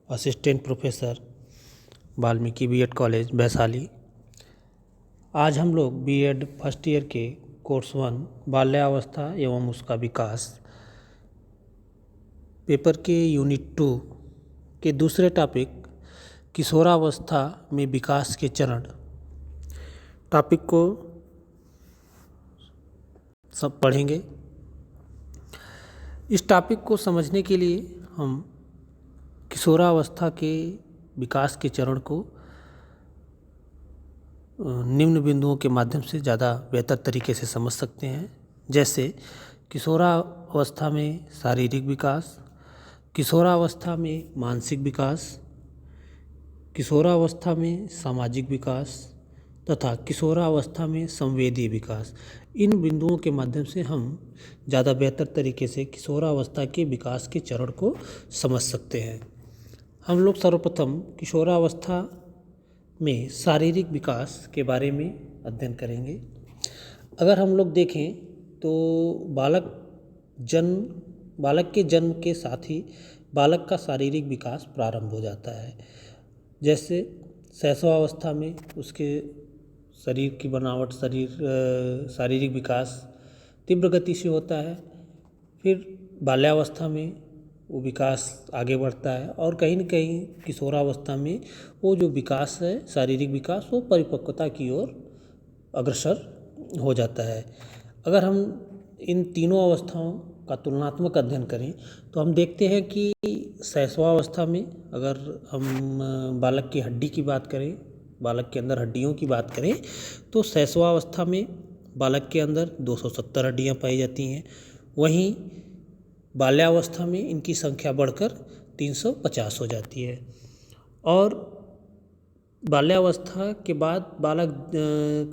Assistant professor Valmiki B Ed college Vaishali. आज हम लोग बीएड फर्स्ट ईयर के कोर्स 1 बाल्यावस्था एवं उसका विकास पेपर के यूनिट 2 के दूसरे टॉपिक किशोरावस्था में विकास के चरण टॉपिक को सब पढ़ेंगे। इस टॉपिक को समझने के लिए हम किशोरावस्था के विकास के चरण को निम्न बिंदुओं के माध्यम से ज़्यादा बेहतर तरीके से समझ सकते हैं। जैसे किशोरावस्था में शारीरिक विकास, किशोरावस्था में मानसिक विकास, किशोरावस्था में सामाजिक विकास तथा किशोरावस्था में संवेदी विकास। इन बिंदुओं के माध्यम से हम ज़्यादा बेहतर तरीके से किशोरावस्था के विकास के चरण को समझ सकते हैं। हम लोग सर्वप्रथम किशोरावस्था में शारीरिक विकास के बारे में अध्ययन करेंगे। अगर हम लोग देखें तो बालक के जन्म के साथ ही बालक का शारीरिक विकास प्रारंभ हो जाता है। जैसे शैशवावस्था में उसके शरीर की बनावट, शारीरिक विकास तीव्र गति से होता है। फिर बाल्यावस्था में वो विकास आगे बढ़ता है और कहीं न कहीं किशोरावस्था में वो जो विकास है, शारीरिक विकास, वो परिपक्वता की ओर अग्रसर हो जाता है। अगर हम इन तीनों अवस्थाओं का तुलनात्मक अध्ययन करें तो हम देखते हैं कि शैशवावस्था में अगर हम बालक की हड्डी की बात करें, बालक के अंदर हड्डियों की बात करें तो शैशवावस्था में बालक के अंदर 270 हड्डियां पाई जाती हैं। वहीं बाल्यावस्था में इनकी संख्या बढ़कर 350 हो जाती है। और बाल्यावस्था के बाद बालक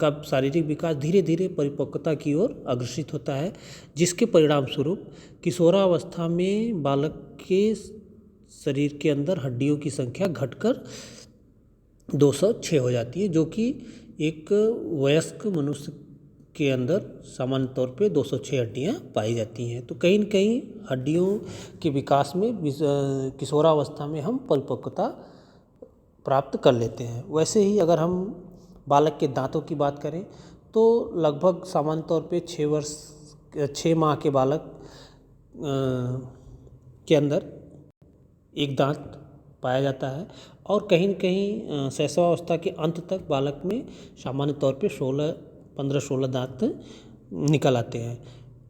का शारीरिक विकास धीरे धीरे परिपक्वता की ओर अग्रसित होता है, जिसके परिणाम स्वरूप किशोरावस्था में बालक के शरीर के अंदर हड्डियों की संख्या घटकर 206 हो जाती है, जो कि एक वयस्क मनुष्य के अंदर सामान्य तौर पे 206 हड्डियां पाई जाती हैं। तो कहीं न कहीं हड्डियों के विकास में किशोरावस्था में हम परिपक्वता प्राप्त कर लेते हैं। वैसे ही अगर हम बालक के दांतों की बात करें तो लगभग सामान्य तौर पे 6 माह के बालक के अंदर एक दांत पाया जाता है और कहीं न कहीं शैशवावस्था के अंत तक बालक में सामान्य तौर पे 15-16 दांत निकल आते हैं।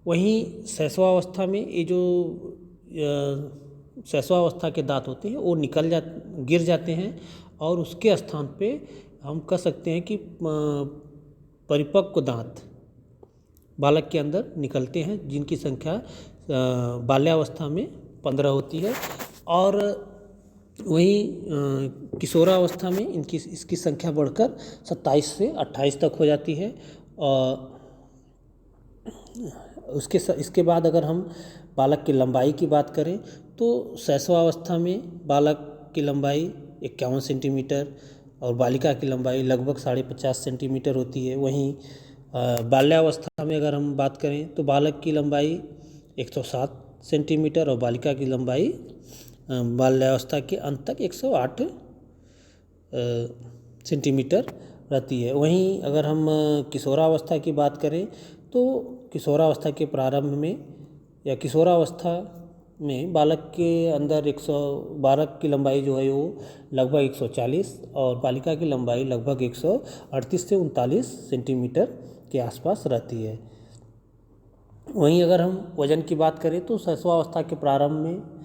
वहीं शैशवावस्था में ये जो शैशवावस्था के दांत होते हैं वो गिर जाते हैं और उसके स्थान पे हम कह सकते हैं कि परिपक्व दांत बालक के अंदर निकलते हैं, जिनकी संख्या बाल्यावस्था में 15 होती है। और वहीं किशोरावस्था में इसकी संख्या बढ़कर 27 से 28 तक हो जाती है। और इसके बाद अगर हम बालक की लंबाई की बात करें तो शैशवावस्था में बालक की लंबाई 51 सेंटीमीटर और बालिका की लंबाई लगभग 50.5 सेंटीमीटर होती है। वहीं बाल्यावस्था में अगर हम बात करें तो बालक की लंबाई 107 सेंटीमीटर और बालिका की लंबाई बाल्यावस्था के अंत तक 108 सेंटीमीटर रहती है। वहीं अगर हम किशोरावस्था की बात करें तो किशोरावस्था के प्रारंभ में या किशोरावस्था में बालक के अंदर बालक की लंबाई जो है वो लगभग 140 और बालिका की लंबाई लगभग 138 से 39 सेंटीमीटर के आसपास रहती है। वहीं अगर हम वजन की बात करें तो शैशवावस्था के प्रारंभ में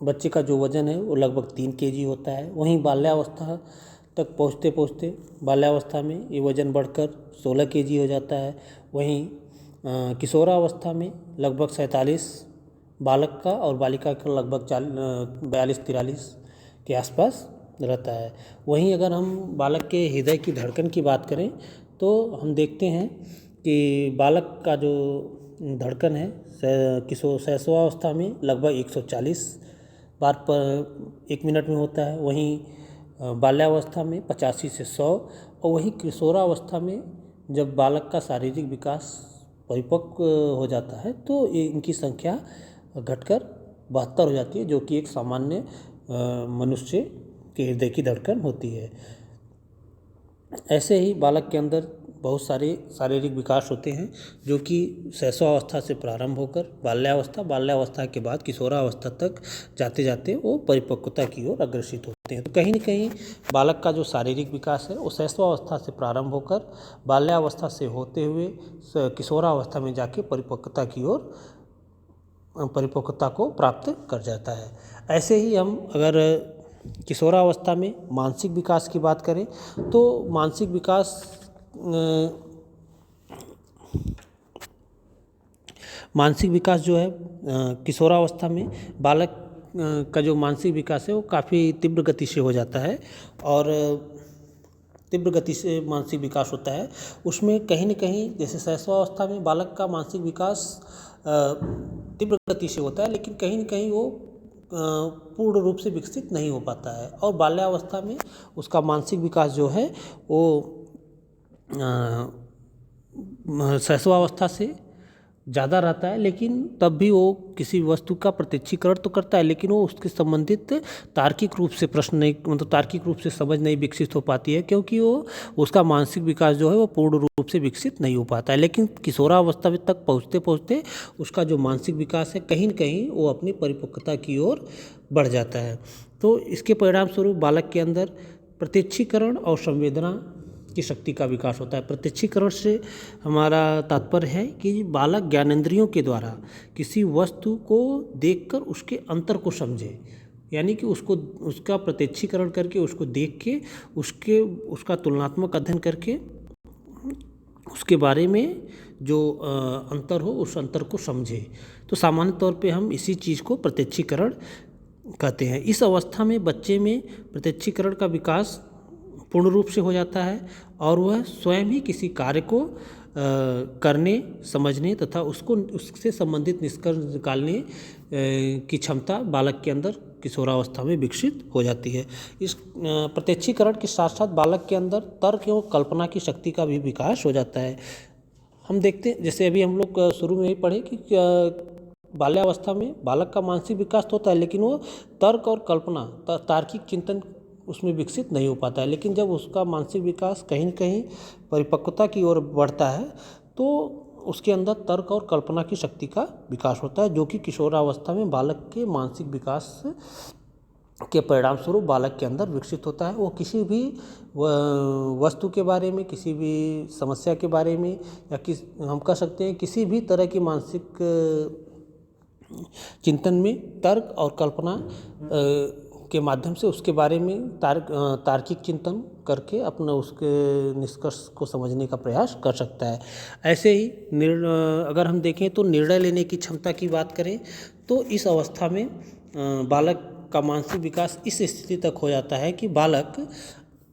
बच्चे का जो वजन है वो लगभग 3 केजी होता है। वहीं बाल्यावस्था तक पहुँचते बाल्यावस्था में ये वजन बढ़कर 16 केजी हो जाता है। वहीं किशोरावस्था में लगभग 47 बालक का और बालिका का लगभग 42-43 के आसपास रहता है। वहीं अगर हम बालक के हृदय की धड़कन की बात करें तो हम देखते हैं कि बालक का जो धड़कन है शैशवावस्था में लगभग 140 बार पर 1 मिनट में होता है। वहीं बाल्यावस्था में 85 से 100 और वहीं किशोरावस्था में जब बालक का शारीरिक विकास परिपक्व हो जाता है तो इनकी संख्या घटकर 72 हो जाती है, जो कि एक सामान्य मनुष्य के हृदय की धड़कन होती है। ऐसे ही बालक के अंदर बहुत सारे शारीरिक विकास होते हैं जो कि शैशवावस्था से प्रारंभ होकर बाल्यावस्था के बाद किशोरावस्था तक जाते जाते वो परिपक्वता की ओर अग्रसित होते हैं। तो कहीं न कहीं बालक का जो शारीरिक विकास है वो शैशवावस्था से प्रारंभ होकर बाल्यावस्था से होते हुए किशोरावस्था में जाके परिपक्वता को प्राप्त कर जाता है। ऐसे ही हम अगर किशोरावस्था में मानसिक विकास की बात करें तो मानसिक विकास जो है किशोरावस्था में बालक का जो मानसिक विकास है वो काफ़ी तीव्र गति से हो जाता है और तीव्र गति से मानसिक विकास होता है। उसमें कहीं न कहीं जैसे शैशवावस्था में बालक का मानसिक विकास तीव्र गति से होता है, लेकिन कहीं न कहीं वो पूर्ण रूप से विकसित नहीं हो पाता है और बाल्यावस्था में उसका मानसिक विकास जो है वो शैशवावस्था से ज़्यादा रहता है, लेकिन तब भी वो किसी वस्तु का प्रत्यक्षीकरण तो करता है, लेकिन वो उसके संबंधित तार्किक रूप से प्रश्न नहीं, मतलब तार्किक रूप से समझ नहीं विकसित हो पाती है, क्योंकि वो उसका मानसिक विकास जो है वो पूर्ण रूप से विकसित नहीं हो पाता है। लेकिन किशोरावस्था तक पहुँचते पहुँचते उसका जो मानसिक विकास है कहीं न कहीं वो अपनी परिपक्वता की ओर बढ़ जाता है। तो इसके परिणाम स्वरूप बालक के अंदर प्रत्यक्षीकरण और संवेदना की शक्ति का विकास होता है। प्रत्यक्षीकरण से हमारा तात्पर्य है कि बालक ज्ञानेंद्रियों के द्वारा किसी वस्तु को देखकर उसके अंतर को समझे, यानी कि उसका प्रत्यक्षीकरण करके, उसको देख के, उसका तुलनात्मक अध्ययन करके उसके बारे में जो अंतर हो उस अंतर को समझे। तो सामान्य तौर पे हम इसी चीज़ को प्रत्यक्षीकरण कहते हैं। इस अवस्था में बच्चे में प्रत्यक्षीकरण का विकास पूर्ण रूप से हो जाता है और वह स्वयं ही किसी कार्य को करने, समझने तथा उससे संबंधित निष्कर्ष निकालने की क्षमता बालक के अंदर किशोरावस्था में विकसित हो जाती है। इस प्रत्यक्षीकरण के साथ साथ बालक के अंदर तर्क एवं कल्पना की शक्ति का भी विकास हो जाता है। हम देखते हैं, जैसे अभी हम लोग शुरू में ही पढ़े कि बाल्यावस्था में बालक का मानसिक विकास तो होता है, लेकिन वो तर्क और कल्पना, तार्किक चिंतन उसमें विकसित नहीं हो पाता है। लेकिन जब उसका मानसिक विकास कहीं न कहीं परिपक्वता की ओर बढ़ता है तो उसके अंदर तर्क और कल्पना की शक्ति का विकास होता है, जो कि किशोरावस्था में बालक के मानसिक विकास के परिणाम स्वरूप बालक के अंदर विकसित होता है। वो किसी भी वस्तु के बारे में, किसी भी समस्या के बारे में, या हम कह सकते हैं किसी भी तरह की मानसिक चिंतन में तर्क और कल्पना के माध्यम से उसके बारे में तार्किक चिंतन करके अपना उसके निष्कर्ष को समझने का प्रयास कर सकता है। ऐसे ही अगर हम देखें तो निर्णय लेने की क्षमता की बात करें तो इस अवस्था में बालक का मानसिक विकास इस स्थिति तक हो जाता है कि बालक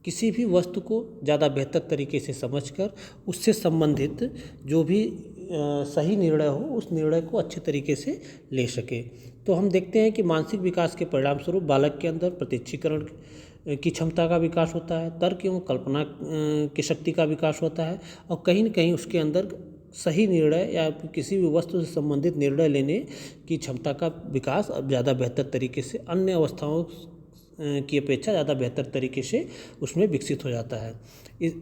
किसी भी वस्तु को ज़्यादा बेहतर तरीके से समझकर उससे संबंधित जो भी सही निर्णय हो उस निर्णय को अच्छे तरीके से ले सके। तो हम देखते हैं कि मानसिक विकास के परिणाम स्वरूप बालक के अंदर प्रत्यक्षीकरण की क्षमता का विकास होता है, तर्क एवं कल्पना की शक्ति का विकास होता है और कहीं न कहीं उसके अंदर सही निर्णय या किसी भी वस्तु से संबंधित निर्णय लेने की क्षमता का विकास अब ज़्यादा बेहतर तरीके से, अन्य अवस्थाओं की अपेक्षा ज़्यादा बेहतर तरीके से उसमें विकसित हो जाता है। इस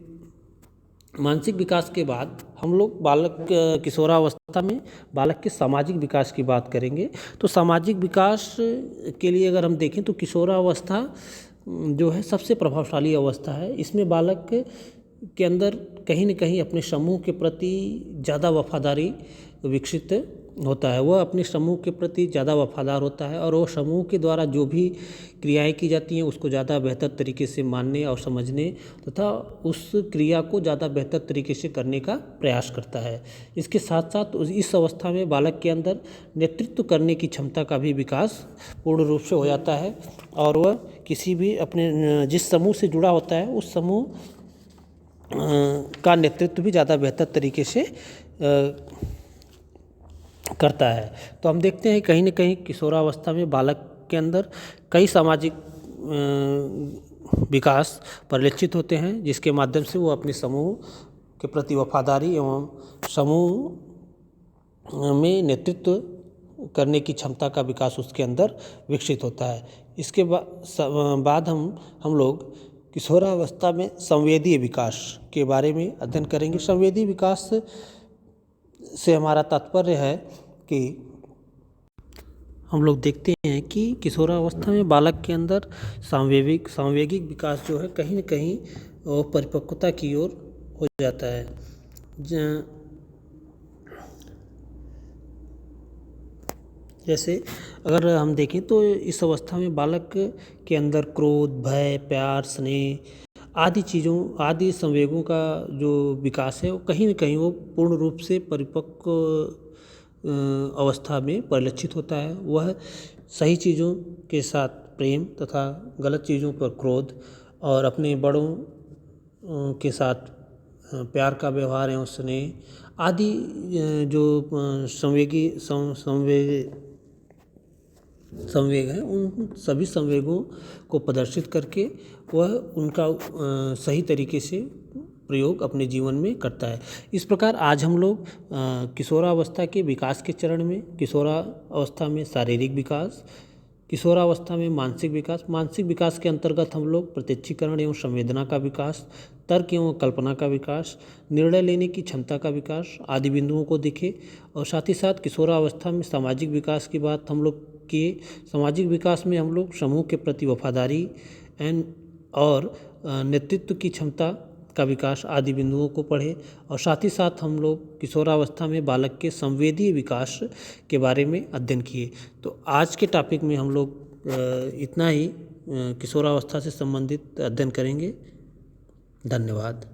मानसिक विकास के बाद हम लोग बालक किशोरावस्था में बालक के सामाजिक विकास की बात करेंगे। तो सामाजिक विकास के लिए अगर हम देखें तो किशोरावस्था जो है सबसे प्रभावशाली अवस्था है। इसमें बालक के अंदर कहीं न कहीं अपने समूह के प्रति ज़्यादा वफादारी विकसित होता है। वह अपने समूह के प्रति ज़्यादा वफादार होता है और वो समूह के द्वारा जो भी क्रियाएं की जाती हैं उसको ज़्यादा बेहतर तरीके से मानने और समझने तथा उस क्रिया को ज़्यादा बेहतर तरीके से करने का प्रयास करता है। इसके साथ साथ इस अवस्था में बालक के अंदर नेतृत्व करने की क्षमता का भी विकास पूर्ण रूप से हो जाता है और वह किसी भी अपने जिस समूह से जुड़ा होता है उस समूह का नेतृत्व भी ज़्यादा बेहतर तरीके से करता है। तो हम देखते हैं कहीं न कहीं किशोरावस्था में बालक के अंदर कई सामाजिक विकास परिलक्षित होते हैं, जिसके माध्यम से वो अपने समूह के प्रति वफादारी एवं समूह में नेतृत्व करने की क्षमता का विकास उसके अंदर विकसित होता है। इसके बाद हम लोग किशोरावस्था में संवेदीय विकास के बारे में अध्ययन करेंगे। संवेदी विकास से हमारा तात्पर्य है कि हम लोग देखते हैं कि किशोरावस्था में बालक के अंदर सांवेगिक विकास जो है कहीं न कहीं वो परिपक्वता की ओर हो जाता है। जैसे अगर हम देखें तो इस अवस्था में बालक के अंदर क्रोध, भय, प्यार, स्नेह आदि संवेगों का जो विकास है वो कहीं न कहीं वो पूर्ण रूप से परिपक्व अवस्था में परिलक्षित होता है। वह सही चीज़ों के साथ प्रेम तथा गलत चीज़ों पर क्रोध और अपने बड़ों के साथ प्यार का व्यवहार एवं स्नेह आदि जो संवेग हैं उन सभी संवेगों को प्रदर्शित करके वह उनका सही तरीके से प्रयोग अपने जीवन में करता है। इस प्रकार आज हम लोग किशोरावस्था के विकास के चरण में किशोरावस्था में शारीरिक विकास, किशोरावस्था में मानसिक विकास के अंतर्गत हम लोग प्रत्यक्षीकरण एवं संवेदना का विकास, तर्क एवं कल्पना का विकास, निर्णय लेने की क्षमता का विकास आदि बिंदुओं को देखे। और साथ ही साथ किशोरावस्था में सामाजिक विकास की बात हम लोग किए। सामाजिक विकास में हम लोग समूह के प्रति वफादारी और नेतृत्व की क्षमता का विकास आदि बिंदुओं को पढ़े। और साथ ही साथ हम लोग किशोरावस्था में बालक के संवेदीय विकास के बारे में अध्ययन किए। तो आज के टॉपिक में हम लोग इतना ही किशोरावस्था से संबंधित अध्ययन करेंगे। धन्यवाद।